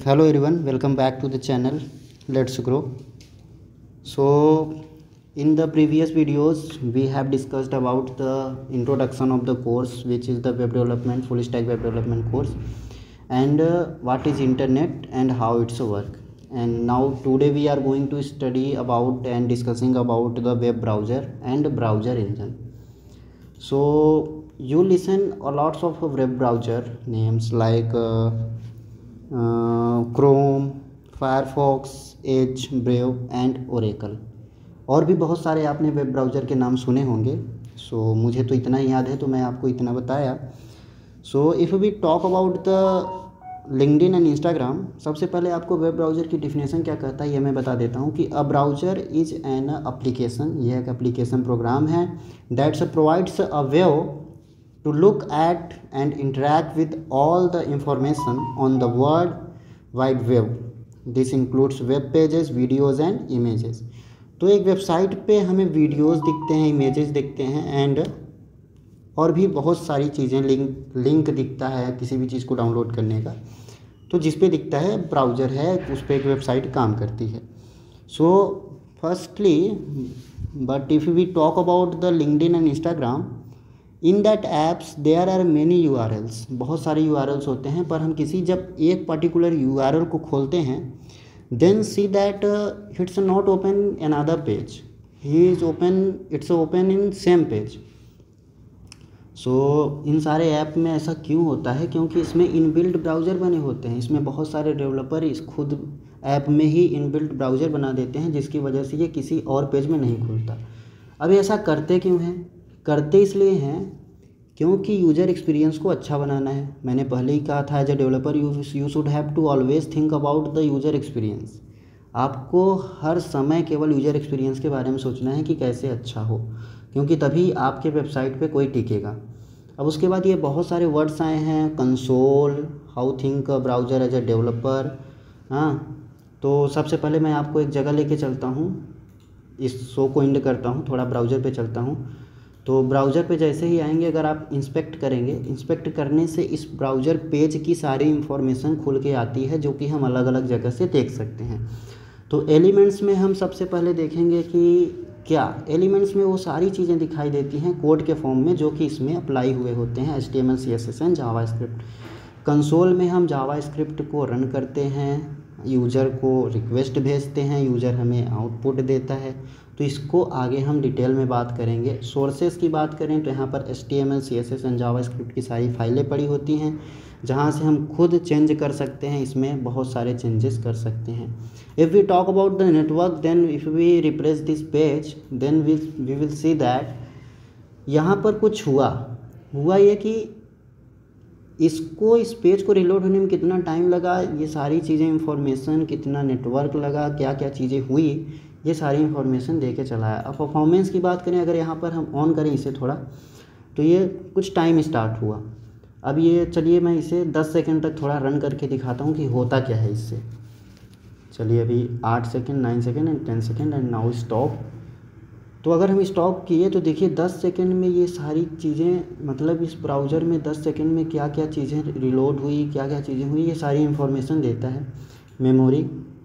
Hello everyone, welcome back to the channel Let's Grow. So in the previous videos we have discussed about the introduction of the course, which is the web development, full stack web development course, and what is internet and how it's work. And now today we are going to study about and discussing about the web browser and browser engine. So you listen a lots of web browser names like Chrome, Firefox, Edge, Brave and Oracle. और भी बहुत सारे आपने web browser के नाम सुने होंगे। सो मुझे तो इतना ही याद है तो मैं आपको इतना बताया। So if we talk about the LinkedIn and Instagram, सबसे पहले आपको वेब ब्राउज़र की डिफिनेशन क्या कहता है ये मैं बता देता हूँ कि अ ब्राउज़र इज़ एन एप्लीकेशन, यह एक एप्लीकेशन प्रोग्राम है that's provides a way to look at and interact with all the information on the World Wide Web. This includes web pages, videos and images. तो एक website पे हमें videos दिखते हैं, images दिखते हैं एंड और भी बहुत सारी चीज़ें, लिंक दिखता है किसी भी चीज़ को डाउनलोड करने का। तो जिस पे दिखता है ब्राउज़र है, उस पर एक वेबसाइट काम करती है। So firstly but if we talk about the LinkedIn and Instagram, in that apps there are many URLs, बहुत सारे URLs होते हैं। पर हम किसी जब एक पर्टिकुलर URL को खोलते हैं then see that it's not open another page, he is open, it's open in same page. So इन सारे ऐप में ऐसा क्यों होता है? क्योंकि इसमें इनबिल्ट ब्राउज़र बने होते हैं। इसमें बहुत सारे डेवलपर इस खुद ऐप में ही इनबिल्ट ब्राउज़र बना देते हैं, जिसकी वजह से ये किसी और पेज में नहीं खुलता। अब ऐसा करते क्यों हैं? करते इसलिए हैं क्योंकि यूज़र एक्सपीरियंस को अच्छा बनाना है। मैंने पहले ही कहा था as a developer you should have to always think about the user experience. आपको हर समय केवल यूज़र एक्सपीरियंस के बारे में सोचना है कि कैसे अच्छा हो, क्योंकि तभी आपके वेबसाइट पे कोई टिकेगा। अब उसके बाद ये बहुत सारे वर्ड्स आए हैं, console, how think browser as a developer. हाँ, तो सबसे पहले मैं आपको एक जगह लेके चलता हूँ, इस शो को एंड करता हूँ, थोड़ा ब्राउज़र पे चलता हूँ। तो ब्राउज़र पे जैसे ही आएंगे, अगर आप इंस्पेक्ट करेंगे, इंस्पेक्ट करने से इस ब्राउज़र पेज की सारी इन्फॉर्मेशन खुल के आती है, जो कि हम अलग अलग जगह से देख सकते हैं। तो एलिमेंट्स में हम सबसे पहले देखेंगे कि क्या एलिमेंट्स में वो सारी चीज़ें दिखाई देती हैं कोड के फॉर्म में, जो कि इसमें अप्लाई हुए होते हैं, HTML, CSS and JavaScript. Console में हम जावास्क्रिप्ट को रन करते हैं, यूज़र को रिक्वेस्ट भेजते हैं, यूज़र हमें आउटपुट देता है। तो इसको आगे हम डिटेल में बात करेंगे। सोर्सेस की बात करें तो यहाँ पर HTML, CSS एंड जावास्क्रिप्ट की सारी फाइलें पड़ी होती हैं, जहाँ से हम खुद चेंज कर सकते हैं, इसमें बहुत सारे चेंजेस कर सकते हैं। If we talk about the network, then if we refresh this page, then we will see that यहाँ पर कुछ हुआ ये कि इस पेज को रिलोड होने में कितना टाइम लगा, ये सारी चीज़ें इंफॉर्मेशन, कितना नेटवर्क लगा, क्या क्या चीज़ें हुई, ये सारी इंफॉर्मेशन दे के चला है। अब परफॉर्मेंस की बात करें, अगर यहाँ पर हम ऑन करें इसे थोड़ा, तो ये कुछ टाइम स्टार्ट हुआ। अब ये चलिए मैं इसे 10 सेकंड तक थोड़ा रन करके दिखाता हूँ कि होता क्या है इससे। चलिए अभी 8 second, 9 second and 10 second and now stop. तो अगर हम स्टॉप किए तो देखिए 10 सेकंड में ये सारी चीज़ें, मतलब इस ब्राउज़र में 10 सेकंड में क्या क्या चीज़ें रिलोड हुई, क्या क्या चीज़ें हुई, ये सारी इन्फॉर्मेशन देता है।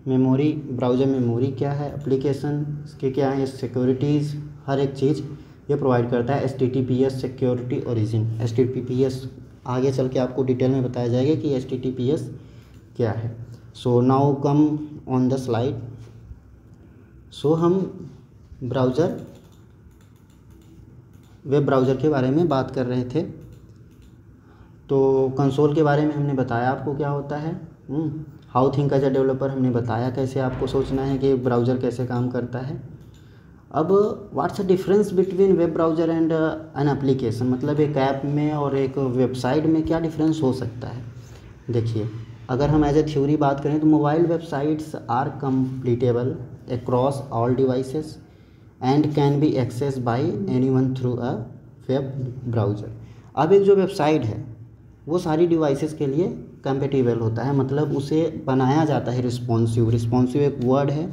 मेमोरी, ब्राउज़र मेमोरी क्या है, एप्लीकेशन इसके क्या है, सिक्योरिटीज़, हर एक चीज़ ये प्रोवाइड करता है। HTTPS सिक्योरिटी ओरिजिन, HTTPS आगे चल के आपको डिटेल में बताया जाएगा कि HTTPS क्या है। So now come on the slide. So हम वेब ब्राउज़र के बारे में बात कर रहे थे। तो कंसोल के बारे में हमने बताया आपको क्या होता है। How think as a developer हमने बताया कैसे आपको सोचना है कि ब्राउज़र कैसे काम करता है। अब what's the difference between web browser and an application, मतलब एक ऐप में और एक वेबसाइट में क्या डिफरेंस हो सकता है। देखिए, अगर हम एज ए थ्योरी बात करें तो mobile websites are compatible across all devices and can be access by anyone through a web browser. अब एक जो वेबसाइट है वो सारी डिवाइसेस के लिए कंपेटिबल होता है, मतलब उसे बनाया जाता है रिस्पॉन्सिव एक वर्ड है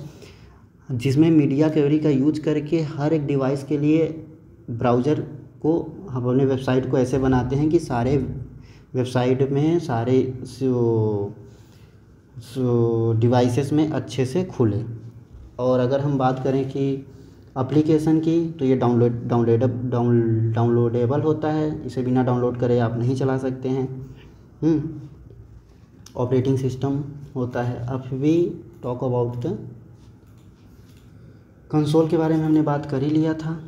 जिसमें मीडिया क्वेरी का यूज करके हर एक डिवाइस के लिए ब्राउज़र को हम अपने वेबसाइट को ऐसे बनाते हैं कि सारे वेबसाइट में सारे जो डिवाइसेस में अच्छे से खुले। और अगर हम बात करें कि एप्लीकेशन की, तो ये डाउनलोडेबल होता है, इसे बिना डाउनलोड करे आप नहीं चला सकते हैं। ऑपरेटिंग सिस्टम होता है। अब we talk about the console के बारे में हमने बात कर ही लिया था।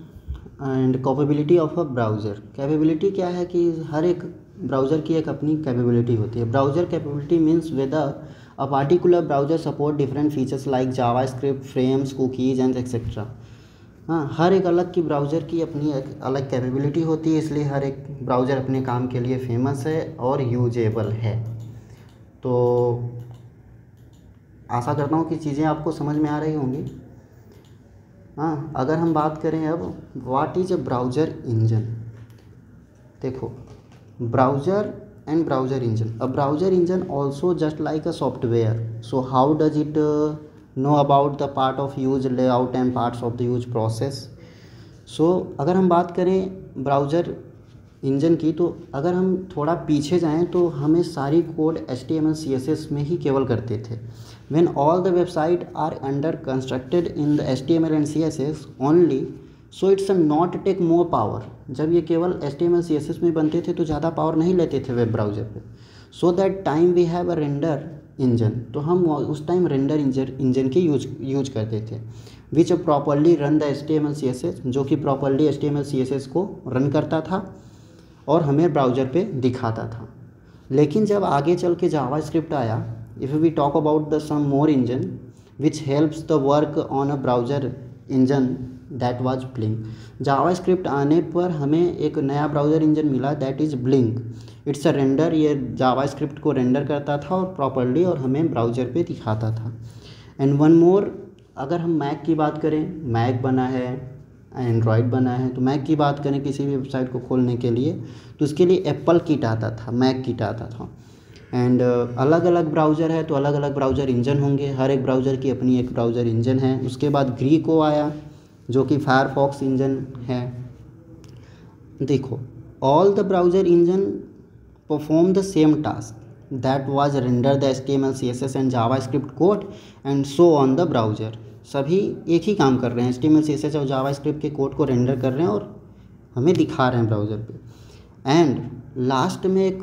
And capability of a browser, capability क्या है कि हर एक ब्राउज़र की एक अपनी कैपेबिलिटी होती है। Browser capability means weather a particular browser support different features like JavaScript, frames, cookies and etcetera. हाँ, हर एक अलग की ब्राउज़र की अपनी एक अलग कैपेबिलिटी होती है, इसलिए हर एक ब्राउज़र अपने काम के लिए फेमस है और यूजेबल है। तो आशा करता हूँ कि चीज़ें आपको समझ में आ रही होंगी। हाँ, अगर हम बात करें अब what is a browser engine. देखो, browser and browser engine, a browser engine also just like a software. So how does it know about the part of use layout and parts of the use process. So अगर हम बात करें browser engine की, तो अगर हम थोड़ा पीछे जाएं तो हमें सारी कोड HTML CSS में ही केवल करते थे। When all the website are under constructed in the HTML and CSS only, so it's a not take more power। जब ये केवल HTML CSS में बनते थे तो ज़्यादा पावर नहीं लेते थे वेब ब्राउज़र पे। So that time we have a render engine, तो हम उस टाइम रेंडर इंजन की यूज करते थे, which properly run the HTML CSS, जो कि प्रॉपरली HTML CSS को रन करता था और हमें ब्राउज़र पे दिखाता था। लेकिन जब आगे चल के जावास्क्रिप्ट आया, if we talk about the some more engine which helps the work on a browser engine, that was Blink. JavaScript आने पर हमें एक नया ब्राउज़र इंजन मिला, that is Blink. It's a render, ये जावास्क्रिप्ट को रेंडर करता था और प्रॉपरली और हमें ब्राउज़र पे दिखाता था। एंड वन मोर, अगर हम मैक की बात करें, मैक बना है, एंड्रॉयड बना है, तो मैक की बात करें किसी भी वेबसाइट को खोलने के लिए, तो उसके लिए एप्पल किट आता था, मैक किट आता था। एंड अलग अलग ब्राउज़र है तो अलग अलग ब्राउज़र इंजन होंगे, हर एक ब्राउज़र की अपनी एक ब्राउज़र इंजन है। उसके बाद ग्रीको आया जो कि फायरफॉक्स इंजन है। देखो, all the browser engine perform the same task, that was render the HTML CSS and JavaScript code and so on the browser. सभी एक ही काम कर रहे हैं, HTML CSS और जावास्क्रिप्ट के कोड को रेंडर कर रहे हैं और हमें दिखा रहे हैं ब्राउज़र पे। एंड लास्ट में एक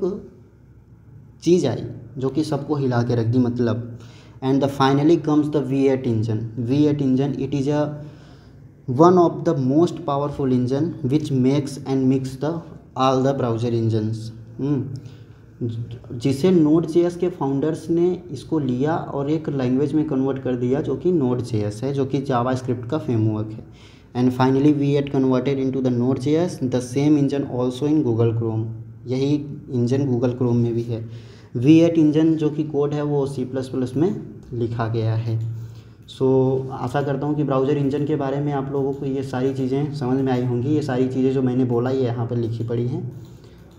चीज़ आई जो कि सबको हिला के रख दी, मतलब and the finally comes the V8 engine. V8 engine, it is a one of the most powerful engine which makes and mix the all the browser engines, जिसे Node.js के फाउंडर्स ने इसको लिया और एक लैंग्वेज में कन्वर्ट कर दिया जो कि Node.js है, जो कि जावास्क्रिप्ट का फ्रेमवर्क है। And finally V8 converted into the Node.js, the same engine also in Google Chrome. यही इंजन गूगल क्रोम में भी है। V8 इंजन जो कि कोड है वो C++ में लिखा गया है। सो आशा करता हूँ कि ब्राउज़र इंजन के बारे में आप लोगों को ये सारी चीज़ें समझ में आई होंगी। ये सारी चीज़ें जो मैंने बोला ये यहाँ पर लिखी पड़ी हैं,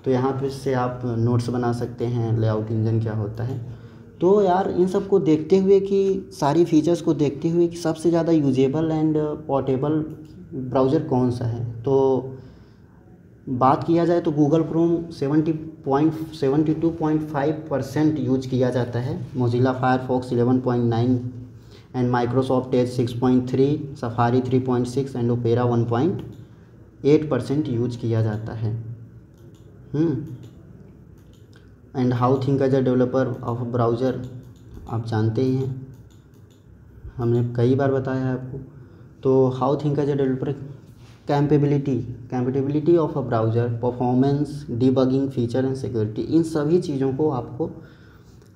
तो यहाँ पे से आप नोट्स बना सकते हैं लेआउट इंजन क्या होता है। तो यार इन सब को देखते हुए कि सारी फीचर्स को देखते हुए कि सबसे ज़्यादा यूजेबल एंड पोर्टेबल ब्राउज़र कौन सा है, तो बात किया जाए तो गूगल क्रोम 72.5% यूज किया जाता है, Mozilla Firefox 11.9 and Microsoft Edge 6.3, Safari 3.6 and Opera 1.8% use किया जाता है। And how think as a developer of browser, आप जानते ही हैं, हमने कई बार बताया है आपको। तो how think as a developer, capability of a browser, performance, debugging, feature and security, इन सभी चीज़ों को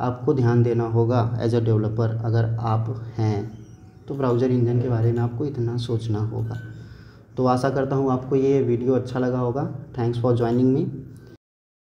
आपको ध्यान देना होगा एज अ डेवलपर। अगर आप हैं तो ब्राउज़र इंजन के बारे में आपको इतना सोचना होगा। तो आशा करता हूँ आपको ये वीडियो अच्छा लगा होगा। Thanks for joining me.